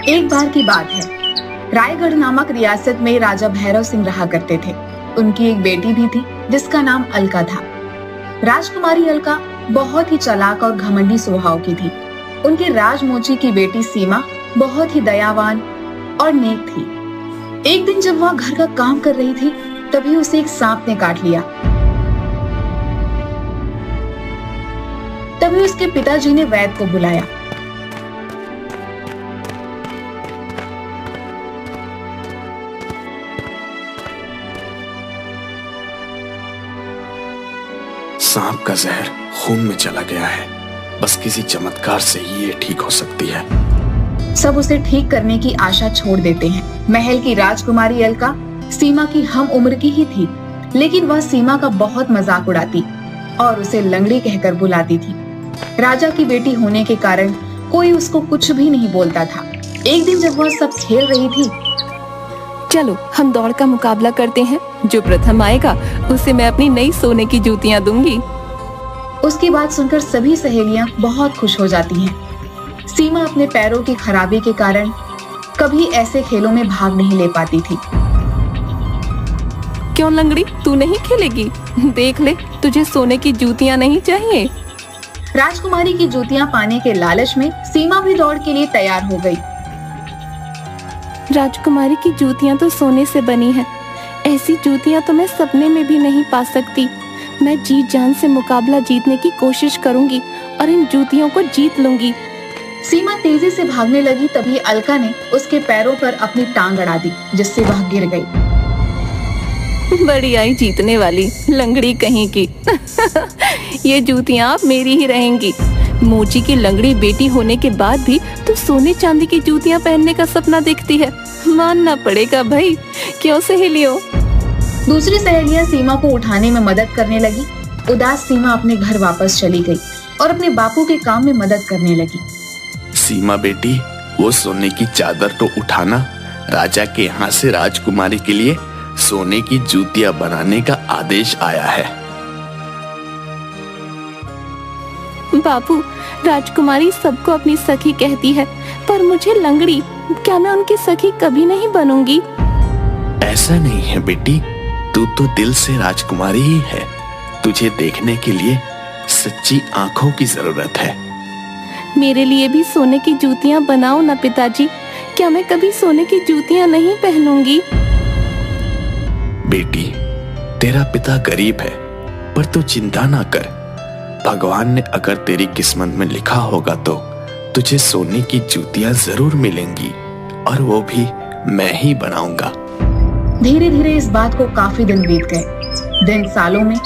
एक बार की बात है, रायगढ़ नामक रियासत में राजा भैरव सिंह रहा करते थे। उनकी एक बेटी भी थी जिसका नाम अलका था। राजकुमारी अलका बहुत ही चालाक और घमंडी स्वभाव की थी। उनके राजमोची की बेटी सीमा बहुत ही दयावान और नेक थी। एक दिन जब वह घर का काम कर रही थी, तभी उसे एक सांप ने काट लिया। तभी उसके पिताजी ने वैद्य को बुलाया। सांप का जहर खून में चला गया है। बस किसी चमत्कार से ही ये ठीक हो सकती है। सब उसे ठीक करने की आशा छोड़ देते हैं। महल की राजकुमारी अलका सीमा की हम उम्र की ही थी, लेकिन वह सीमा का बहुत मजाक उड़ाती और उसे लंगड़ी कहकर बुलाती थी। राजा की बेटी होने के कारण कोई उसको कुछ भी नहीं बोलता था। एक दिन जब वह सब खेल रही थी, चलो हम दौड़ का मुकाबला करते हैं। जो प्रथम आएगा उसे मैं अपनी नई सोने की जूतियां दूंगी। उसकी बात सुनकर सभी सहेलियां बहुत खुश हो जाती हैं। सीमा अपने पैरों की खराबी के कारण कभी ऐसे खेलों में भाग नहीं ले पाती थी। क्यों लंगड़ी, तू नहीं खेलेगी? देख ले, तुझे सोने की जूतियां नहीं चाहिए? राजकुमारी की जूतियां पाने के लालच में सीमा भी दौड़ के लिए तैयार हो गई। राजकुमारी की जूतियां तो सोने से बनी हैं। ऐसी जूतियां तो मैं सपने में भी नहीं पा सकती। मैं जी जान से मुकाबला जीतने की कोशिश करूंगी और इन जूतियों को जीत लूंगी। सीमा तेजी से भागने लगी, तभी अलका ने उसके पैरों पर अपनी टांग अड़ा दी, जिससे वह गिर गई। बड़ी आई जीतने वाली लंगड़ी कहीं की। ये जूतियां अब मेरी ही रहेंगी। मोची की लंगड़ी बेटी होने के बाद भी तो सोने चांदी की जूतियां पहनने का सपना देखती है। मानना पड़ेगा भाई, क्यों सहेलियों? दूसरी सहेलियां सीमा को उठाने में मदद करने लगी। उदास सीमा अपने घर वापस चली गई और अपने बापू के काम में मदद करने लगी। सीमा बेटी, वो सोने की चादर तो उठाना। राजा के यहाँ से राजकुमारी के लिए सोने की जूतियां बनाने का आदेश आया है। बापू, राजकुमारी सबको अपनी सखी कहती है, पर मुझे लंगड़ी, क्या मैं उनकी सखी कभी नहीं बनूंगी? ऐसा नहीं है बेटी, तू तो दिल से राजकुमारी ही है। तुझे देखने के लिए सच्ची आंखों की जरूरत है। मेरे लिए भी सोने की जूतियां बनाओ ना पिताजी। क्या मैं कभी सोने की जूतियां नहीं पहनूंगी? बेटी, तेरा पिता गरीब है, पर तू चिंता ना कर। भगवान ने अगर तेरी किस्मत में लिखा होगा तो तुझे सोने की जूतियां जरूर मिलेंगी, और वो भी मैं ही बनाऊंगा। धीरे धीरे इस बात को काफी दिन बीत गए। दिन सालों में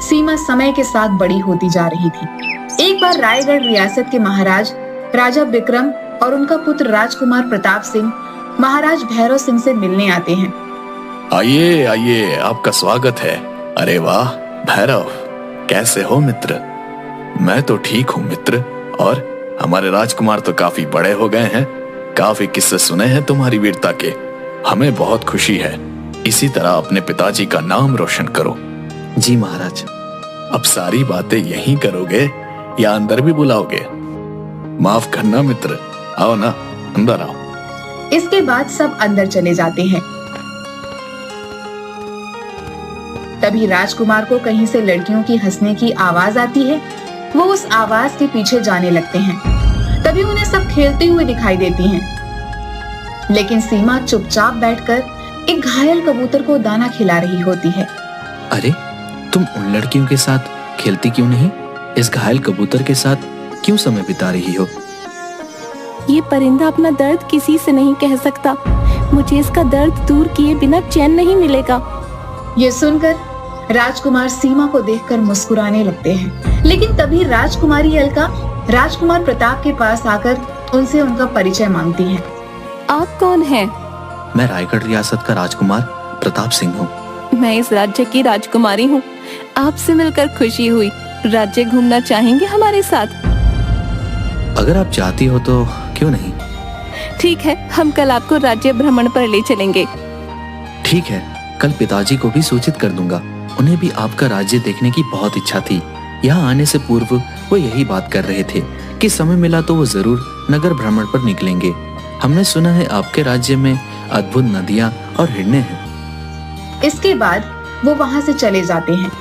सीमा समय के साथ बड़ी होती जा रही थी। एक बार रायगढ़ रियासत के महाराज राजा विक्रम और उनका पुत्र राजकुमार प्रताप सिंह महाराज भैरव सिंह से मिलने आते हैं। आइए आइए, आपका स्वागत है। अरे वाह भैरव, कैसे हो मित्र? मैं तो ठीक हूँ मित्र, और हमारे राजकुमार तो काफी बड़े हो गए हैं। काफी किस्से सुने हैं तुम्हारी वीरता के। हमें बहुत खुशी है। इसी तरह अपने पिताजी का नाम रोशन करो। जी महाराज। अब सारी बातें यहीं करोगे या अंदर भी बुलाओगे? माफ करना मित्र, आओ ना, अंदर आओ। इसके बाद सब अंदर चले जाते हैं। तभी राजकुमार को कहीं से लड़कियों की हंसने की आवाज आती है। वो उस आवाज के पीछे जाने लगते हैं। तभी उन्हें सब खेलते हुए दिखाई देती हैं। लेकिन सीमा चुपचाप बैठकर एक घायल कबूतर को दाना खिला रही होती है। अरे, तुम उन लड़कियों के साथ खेलती क्यों नहीं? इस घायल कबूतर के साथ क्यों समय बिता रही हो? ये परिंदा अपना दर्द किसी से नहीं कह सकता। मुझे इसका दर्द दूर किए बिना चैन नहीं मिलेगा। ये सुनकर राजकुमार सीमा को देखकर मुस्कुराने लगते हैं। लेकिन तभी राजकुमारी अलका राजकुमार प्रताप के पास आकर उनसे उनका परिचय मांगती है। आप कौन हैं? मैं रायगढ़ रियासत का राजकुमार प्रताप सिंह हूँ। मैं इस राज्य की राजकुमारी हूँ। आपसे मिलकर खुशी हुई। राज्य घूमना चाहेंगे हमारे साथ? अगर आप चाहती हो तो क्यों नहीं। ठीक है, हम कल आपको राज्य भ्रमण पर ले चलेंगे। ठीक है, कल पिताजी को भी सूचित कर दूंगा। उन्हें भी आपका राज्य देखने की बहुत इच्छा थी। यहाँ आने से पूर्व वो यही बात कर रहे थे कि समय मिला तो वो जरूर नगर भ्रमण पर निकलेंगे। हमने सुना है आपके राज्य में अद्भुत नदियां और हिरणे हैं। इसके बाद वो वहां से चले जाते हैं।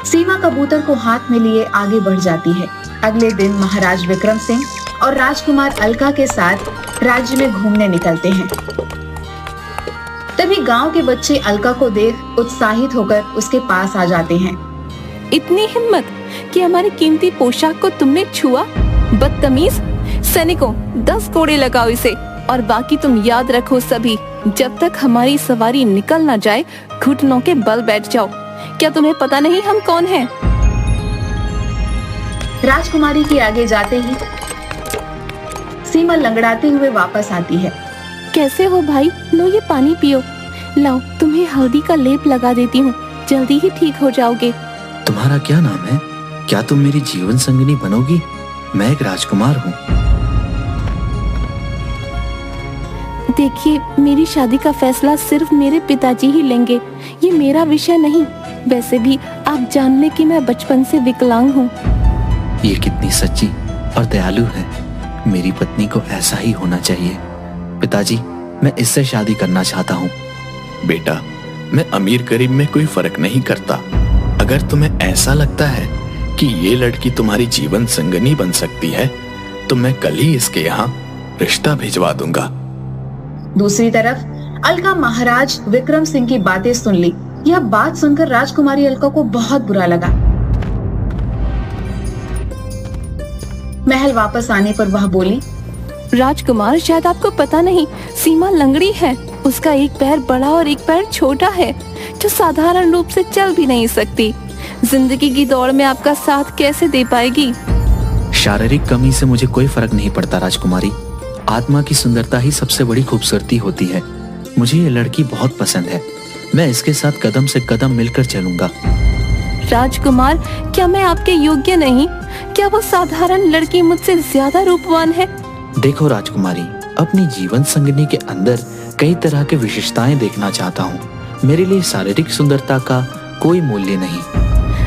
सीमा कबूतर को हाथ में लिए आगे बढ़ जाती है। अगले दिन महाराज विक्रम सिंह और राजकुमार अलका के साथ राज्य में घूमने निकलते हैं। तभी गांव के बच्चे अलका को देख उत्साहित होकर उसके पास आ जाते हैं। इतनी हिम्मत कि हमारी कीमती पोशाक को तुमने छुआ? बदतमीज! सैनिकों, 10 कोड़े लगाओ इसे। और बाकी तुम याद रखो सभी, जब तक हमारी सवारी निकल ना जाए घुटनों के बल बैठ जाओ। क्या तुम्हें पता नहीं हम कौन हैं? राजकुमारी के आगे जाते ही सीमा लंगड़ाते हुए वापस आती है। कैसे हो भाई? लो ये पानी पियो। लाओ, तुम्हें हल्दी का लेप लगा देती हूँ, जल्दी ही ठीक हो जाओगे। तुम्हारा क्या नाम है? क्या तुम मेरी जीवन संगिनी बनोगी? मैं एक राजकुमार हूँ। देखिए, मेरी शादी का फैसला सिर्फ मेरे पिताजी ही लेंगे, ये मेरा विषय नहीं। वैसे भी आप जान लें कि मैं बचपन से विकलांग हूँ। ये कितनी सच्ची और दयालु है। मेरी पत्नी को ऐसा ही होना चाहिए। पिताजी, मैं इससे शादी करना चाहता हूँ। बेटा, मैं अमीर गरीब में कोई फर्क नहीं करता। अगर तुम्हें ऐसा लगता है कि ये लड़की तुम्हारी जीवन संगनी बन सकती है तो मैं कल ही इसके यहाँ रिश्ता भिजवा दूंगा। दूसरी तरफ अलका महाराज विक्रम सिंह की बातें सुन ली। यह बात सुनकर राजकुमारी अलका को बहुत बुरा लगा। महल वापस आने पर वह बोली, राजकुमार, शायद आपको पता नहीं, सीमा लंगड़ी है। उसका एक पैर बड़ा और एक पैर छोटा है, जो साधारण रूप से चल भी नहीं सकती। जिंदगी की दौड़ में आपका साथ कैसे दे पाएगी? शारीरिक कमी से मुझे कोई फर्क नहीं पड़ता राजकुमारी। आत्मा की सुंदरता ही सबसे बड़ी खूबसूरती होती है। मुझे ये लड़की बहुत पसंद है। मैं इसके साथ कदम से कदम मिलकर चलूंगा। राजकुमार, क्या मैं आपके योग्य नहीं? क्या वो साधारण लड़की मुझसे ज्यादा रूपवान है? देखो राजकुमारी, अपनी जीवन संगिनी के अंदर कई तरह के विशेषताएं देखना चाहता हूँ। मेरे लिए शारीरिक सुंदरता का कोई मूल्य नहीं।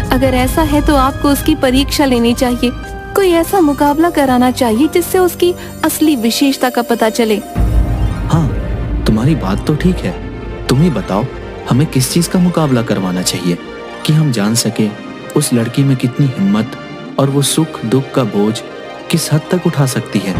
अगर ऐसा है तो आपको उसकी परीक्षा लेनी चाहिए। कोई ऐसा मुकाबला कराना चाहिए जिससे उसकी असली विशेषता का पता चले। हाँ, तुम्हारी बात तो ठीक है। तुम ही बताओ, हमें किस चीज का मुकाबला करवाना चाहिए कि हम जान सके उस लड़की में कितनी हिम्मत और वो सुख दुख का बोझ किस हद तक उठा सकती है।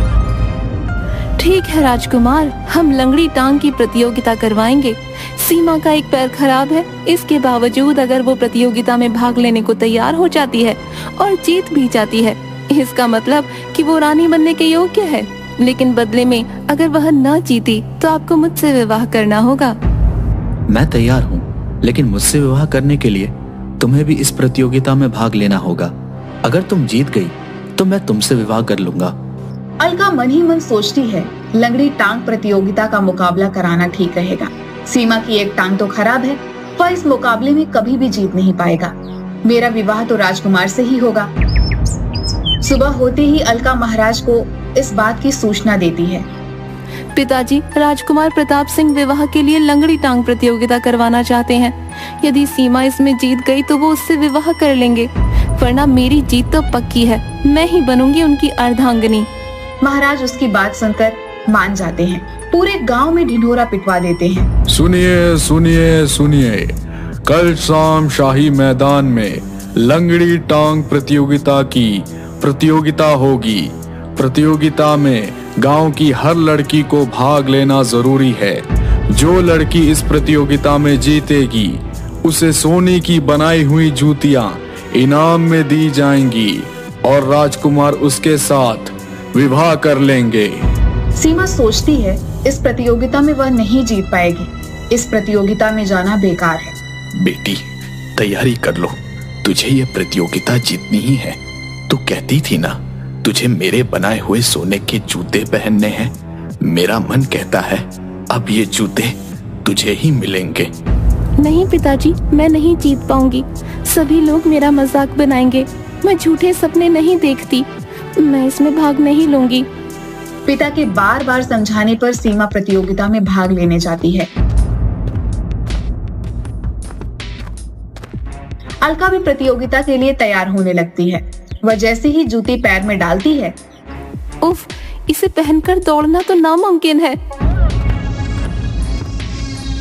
ठीक है राजकुमार, हम लंगड़ी टांग की प्रतियोगिता करवाएंगे। सीमा का एक पैर खराब है, इसके बावजूद अगर वो प्रतियोगिता में भाग लेने को तैयार हो जाती है और जीत भी जाती है, इसका मतलब कि वो रानी बनने के योग्य है। लेकिन बदले में अगर वह न जीती तो आपको मुझसे विवाह करना होगा। मैं तैयार हूँ, लेकिन मुझसे विवाह करने के लिए तुम्हें भी इस प्रतियोगिता में भाग लेना होगा। अगर तुम जीत गई तो मैं तुमसे विवाह कर लूंगा। अलका मन ही मन सोचती है, लंगड़ी टांग प्रतियोगिता का मुकाबला कराना ठीक रहेगा। सीमा की एक टांग तो खराब है, वह इस मुकाबले में कभी भी जीत नहीं पाएगा। मेरा विवाह तो राजकुमार से ही होगा। सुबह होते ही अलका महाराज को इस बात की सूचना देती है। पिताजी, राजकुमार प्रताप सिंह विवाह के लिए लंगड़ी टांग प्रतियोगिता करवाना चाहते हैं। यदि सीमा इसमें जीत गई तो वो उससे विवाह कर लेंगे, वरना मेरी जीत तो पक्की है। मैं ही बनूंगी उनकी अर्धांगिनी। महाराज उसकी बात सुनकर मान जाते हैं। पूरे गांव में ढिंढोरा पिटवा देते हैं। सुनिए सुनिए सुनिए, कल शाम शाही मैदान में लंगड़ी टांग प्रतियोगिता की प्रतियोगिता होगी। प्रतियोगिता में गांव की हर लड़की को भाग लेना जरूरी है। जो लड़की इस प्रतियोगिता में जीतेगी उसे सोने की बनाई हुई जूतियां इनाम में दी जाएंगी और राजकुमार उसके साथ विवाह कर लेंगे। सीमा सोचती है इस प्रतियोगिता में वह नहीं जीत पाएगी। इस प्रतियोगिता में जाना बेकार है। बेटी, तैयारी कर लो, तुझे ये प्रतियोगिता जीतनी ही है। तू कहती थी ना, तुझे मेरे बनाए हुए सोने के जूते पहनने हैं। मेरा मन कहता है अब ये जूते तुझे ही मिलेंगे। नहीं पिताजी, मैं नहीं जीत पाऊंगी। सभी लोग मेरा मजाक बनाएंगे। मैं झूठे सपने नहीं देखती। मैं इसमें भाग नहीं लूंगी। पिता के बार बार समझाने पर सीमा प्रतियोगिता में भाग लेने जाती है। अलका भी प्रतियोगिता के लिए तैयार होने लगती है। वह जैसे ही जूती पैर में डालती है, उफ, इसे पहनकर दौड़ना तो नामुमकिन है।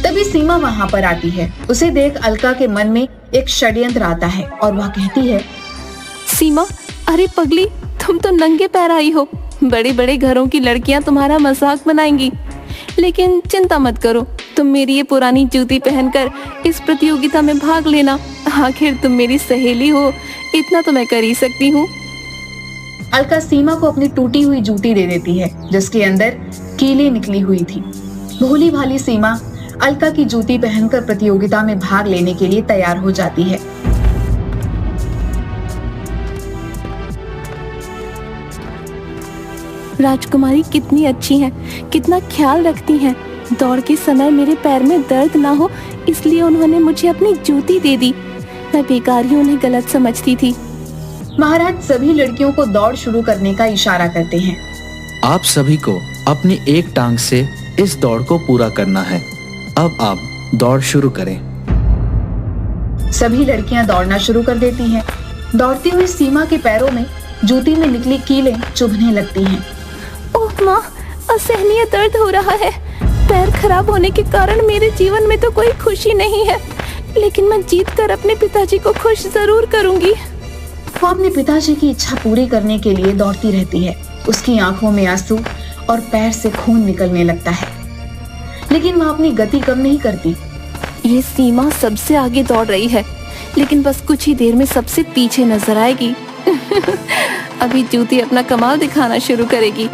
तभी सीमा वहां पर आती है। उसे देख अलका के मन में एक षड्यंत्र आता है और वह कहती है, सीमा, अरे पगली, तुम तो नंगे पैर आई हो। बड़े बड़े घरों की लड़कियां तुम्हारा मजाक बनाएंगी, लेकिन चिंता मत करो, तुम मेरी ये पुरानी जूती पहनकर इस प्रतियोगिता में भाग लेना। आखिर तुम मेरी सहेली हो, इतना तो मैं कर ही सकती हूँ। अलका सीमा को अपनी टूटी हुई जूती दे देती है, जिसके अंदर कीलें निकली हुई थी। भोली भाली सीमा अलका की जूती पहनकर प्रतियोगिता में भाग लेने के लिए तैयार हो जाती है। राजकुमारी कितनी अच्छी हैं, कितना ख्याल रखती हैं। दौड़ के समय मेरे पैर में दर्द ना हो, इसलिए उन्होंने मुझे अपनी जूती दे दी। मैं बेकार ही उन्हें गलत समझती थी। महाराज सभी लड़कियों को दौड़ शुरू करने का इशारा करते हैं। आप सभी को अपनी एक टांग से इस दौड़ को पूरा करना है। अब आप दौड़ शुरू करें। सभी लड़कियां दौड़ना शुरू कर देती हैं। दौड़ती हुई सीमा के पैरों में जूती में निकली कीलें चुभने लगती हैं। ओह माँ, असहनीय दर्द हो रहा है। पैर खराब होने के कारण मेरे जीवन में तो कोई खुशी नहीं है, लेकिन मैं जीत कर अपने पिताजी को खुश जरूर करूंगी। वो अपने पिताजी की इच्छा पूरी करने के लिए दौड़ती रहती है। उसकी आंखों में आंसू और पैर से खून निकलने लगता है, लेकिन वह अपनी गति कम नहीं करती। ये सीमा सबसे आगे दौड़ रही है, लेकिन बस कुछ ही देर में सबसे पीछे नजर आएगी। अभी जूती अपना कमाल दिखाना शुरू करेगी।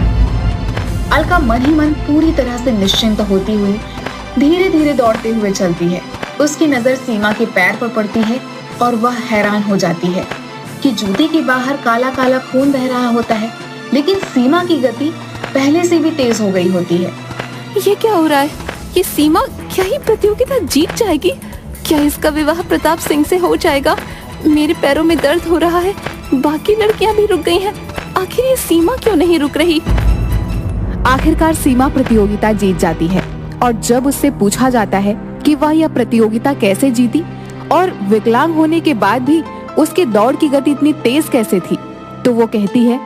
अलका मन ही मन पूरी तरह से निश्चिंत होती हुई धीरे धीरे दौड़ते हुए चलती है। उसकी नजर सीमा के पैर पर पड़ती है और वह हैरान हो जाती है कि जूती के बाहर काला काला खून बह रहा होता है, लेकिन सीमा की गति पहले से भी तेज हो गई होती है। ये क्या हो रहा है? ये सीमा क्या ही प्रतियोगिता जीत जाएगी? क्या इसका विवाह प्रताप सिंह से हो जाएगा? मेरे पैरों में दर्द हो रहा है, बाकी लड़कियां भी रुक गई हैं। आखिर ये सीमा क्यों नहीं रुक रही? आखिरकार सीमा प्रतियोगिता जीत जाती है, और जब उससे पूछा जाता है कि वह यह प्रतियोगिता कैसे जीती और विकलांग होने के बाद भी उसके दौड़ की गति इतनी तेज कैसे थी, तो वो कहती है,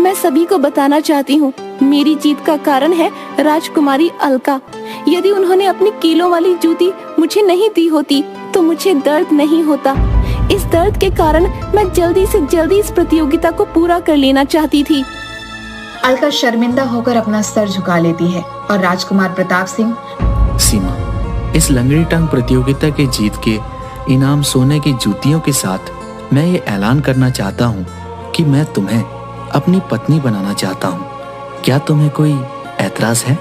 मैं सभी को बताना चाहती हूँ, मेरी जीत का कारण है राजकुमारी अलका। यदि उन्होंने अपनी कीलों वाली जूती मुझे नहीं दी होती तो मुझे दर्द नहीं होता। इस दर्द के कारण मैं जल्दी से जल्दी इस प्रतियोगिता को पूरा कर लेना चाहती थी। अलका शर्मिंदा होकर अपना सर झुका लेती है और राजकुमार प्रताप सिंह, सीमा, इस लंगड़ी टांग प्रतियोगिता के जीत के इनाम सोने की जूतियों के साथ मैं ये ऐलान करना चाहता हूँ कि मैं तुम्हें अपनी पत्नी बनाना चाहता हूँ। क्या तुम्हें कोई ऐतराज है?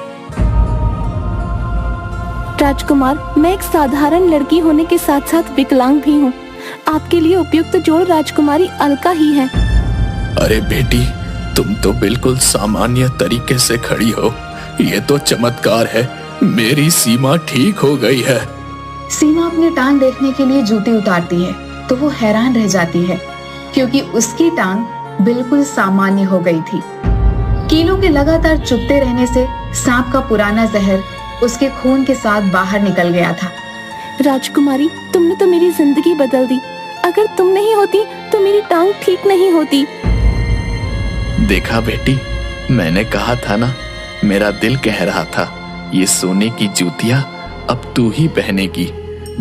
राजकुमार, मैं एक साधारण लड़की होने के साथ साथ विकलांग भी हूँ। आपके लिए उपयुक्त जोड़ राजकुमारी अलका ही है। अरे बेटी, तुम तो बिल्कुल सामान्य तरीके से खड़ी हो। ये तो चमत्कार है। मेरी सीमा ठीक हो गई है। सीमा अपनी टांग देखने के लिए जूती उतारती है तो वो हैरान रह जाती है, क्योंकि उसकी टांग बिल्कुल सामान्य हो गई थी। कीलों के लगातार चुभते रहने से सांप का पुराना जहर उसके खून के साथ बाहर निकल गया था। राजकुमारी, तुमने तो मेरी जिंदगी बदल दी। अगर तुम नहीं होती तो मेरी टांग ठीक नहीं होती। देखा बेटी, मैंने कहा था ना, मेरा दिल कह रहा था ये सोने की जूतियां अब तू ही पहनेगी।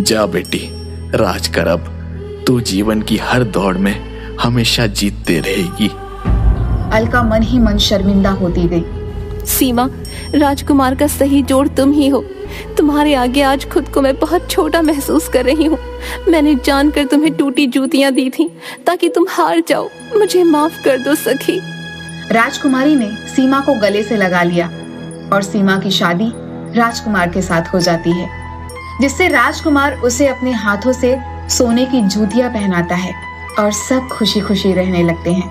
जा बेटी, राज कर अब। तू जीवन की हर दौड़ में हमेशा जीतते रहेगी। अलका मन ही मन शर्मिंदा होती गई। सीमा, राजकुमार का सही जोड़ तुम ही हो। तुम्हारे आगे आज खुद को मैं बहुत छोटा महसूस कर रही हूँ। मैंने जानकर तुम्हें टूटी जूतियां दी थी ताकि तुम हार जाओ। मुझे माफ कर दो सखी। राजकुमारी ने सीमा को गले से लगा लिया और सीमा की शादी राजकुमार के साथ हो जाती है, जिससे राजकुमार उसे अपने हाथों से सोने की जूतियां पहनाता है और सब खुशी खुशी रहने लगते हैं।